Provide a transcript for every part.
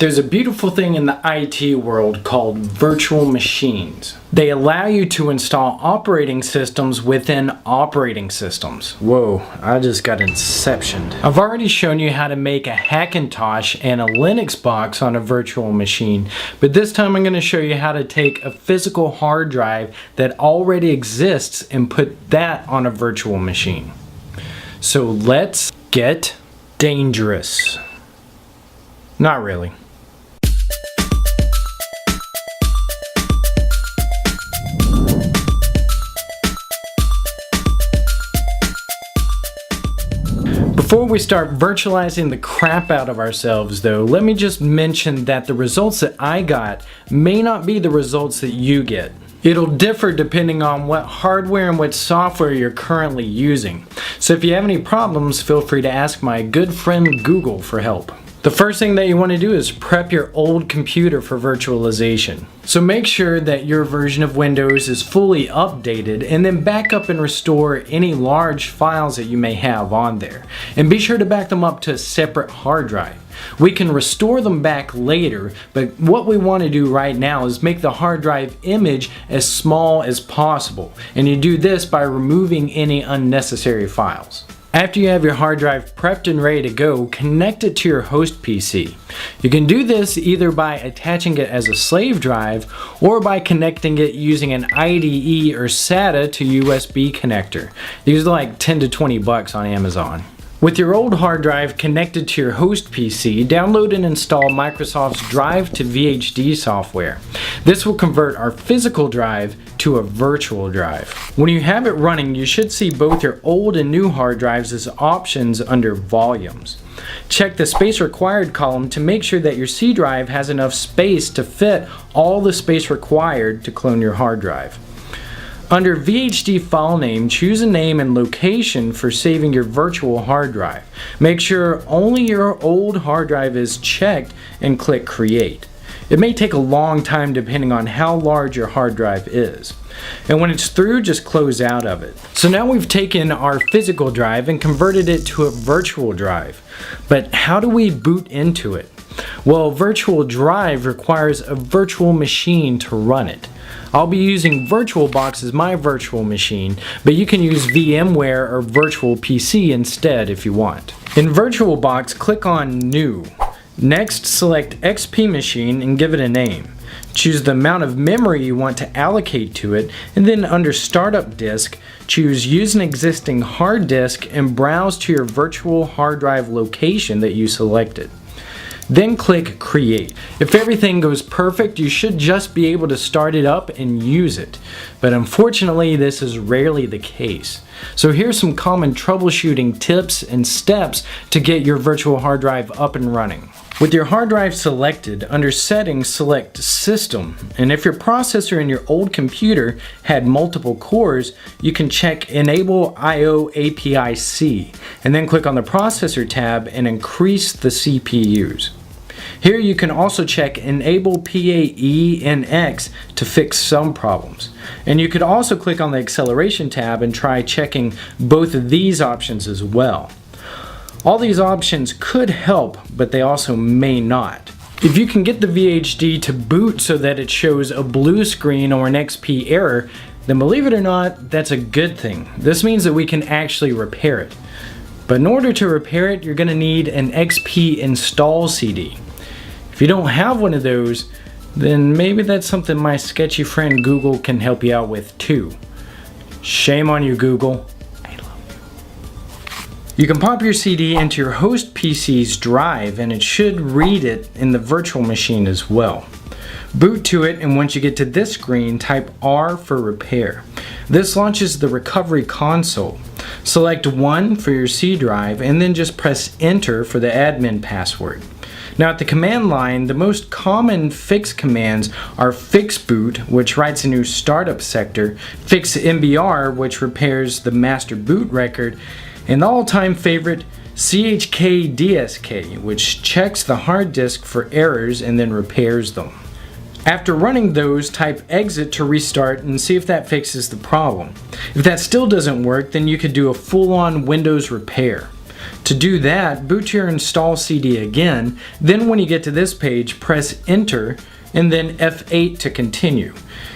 There's a beautiful thing in the IT world called virtual machines. They allow you to install operating systems within operating systems. Whoa, I just got inceptioned. I've already shown you how to make a Hackintosh and a Linux box on a virtual machine, but this time I'm going to show you how to take a physical hard drive that already exists and put that on a virtual machine. So let's get dangerous. Not really. Before we start virtualizing the crap out of ourselves though, let me just mention that the results that I got may not be the results that you get. It'll differ depending on what hardware and what software you're currently using. So if you have any problems, feel free to ask my good friend Google for help. The first thing that you want to do is prep your old computer for virtualization. So make sure that your version of Windows is fully updated and then back up and restore any large files that you may have on there. And be sure to back them up to a separate hard drive. We can restore them back later, but what we want to do right now is make the hard drive image as small as possible. And you do this by removing any unnecessary files. After you have your hard drive prepped and ready to go, connect it to your host PC. You can do this either by attaching it as a slave drive or by connecting it using an IDE or SATA to USB connector. These are like 10 to 20 bucks on Amazon. With your old hard drive connected to your host PC, download and install Microsoft's Drive to VHD software. This will convert our physical drive to a virtual drive. When you have it running, you should see both your old and new hard drives as options under Volumes. Check the Space Required column to make sure that your C drive has enough space to fit all the space required to clone your hard drive. Under VHD file name, choose a name and location for saving your virtual hard drive. Make sure only your old hard drive is checked and click Create. It may take a long time depending on how large your hard drive is. And when it's through, just close out of it. So now we've taken our physical drive and converted it to a virtual drive. But how do we boot into it? Well, a virtual drive requires a virtual machine to run it. I'll be using VirtualBox as my virtual machine, but you can use VMware or Virtual PC instead if you want. In VirtualBox, click on New. Next, select XP Machine and give it a name. Choose the amount of memory you want to allocate to it, and then under Startup Disk, choose Use an existing hard disk and browse to your virtual hard drive location that you selected. Then click Create. If everything goes perfect, you should just be able to start it up and use it. But unfortunately, this is rarely the case. So here's some common troubleshooting tips and steps to get your virtual hard drive up and running. With your hard drive selected, under Settings, select System. And if your processor in your old computer had multiple cores, you can check Enable I/O API-C, and then click on the Processor tab and increase the CPUs. Here you can also check Enable PAE-NX to fix some problems. And you could also click on the Acceleration tab and try checking both of these options as well. All these options could help, but they also may not. If you can get the VHD to boot so that it shows a blue screen or an XP error, then believe it or not, that's a good thing. This means that we can actually repair it. But in order to repair it, you're going to need an XP install CD. If you don't have one of those, then maybe that's something my sketchy friend Google can help you out with too. Shame on you, Google. You can pop your CD into your host PC's drive and it should read it in the virtual machine as well. Boot to it, and once you get to this screen, type R for repair. This launches the recovery console. Select 1 for your C drive and then just press Enter for the admin password. Now at the command line, the most common fix commands are fix boot, which writes a new startup sector, fix MBR, which repairs the master boot record, and the all-time favorite, chkdsk, which checks the hard disk for errors and then repairs them. After running those, type exit to restart and see if that fixes the problem. If that still doesn't work, then you could do a full-on Windows repair. To do that, boot to your install CD again, then when you get to this page, press enter and then F8 to continue.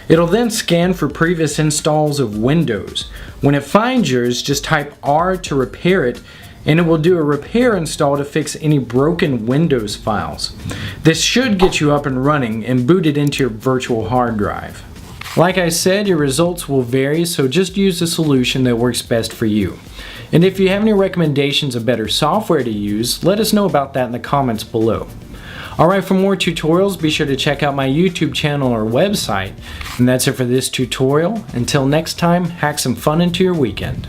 It'll then scan for previous installs of Windows. When it finds yours, just type R to repair it, and it will do a repair install to fix any broken Windows files. This should get you up and running and boot it into your virtual hard drive. Like I said, your results will vary, so just use the solution that works best for you. And if you have any recommendations of better software to use, let us know about that in the comments below. Alright, for more tutorials, be sure to check out my YouTube channel or website. And that's it for this tutorial. Until next time, hack some fun into your weekend.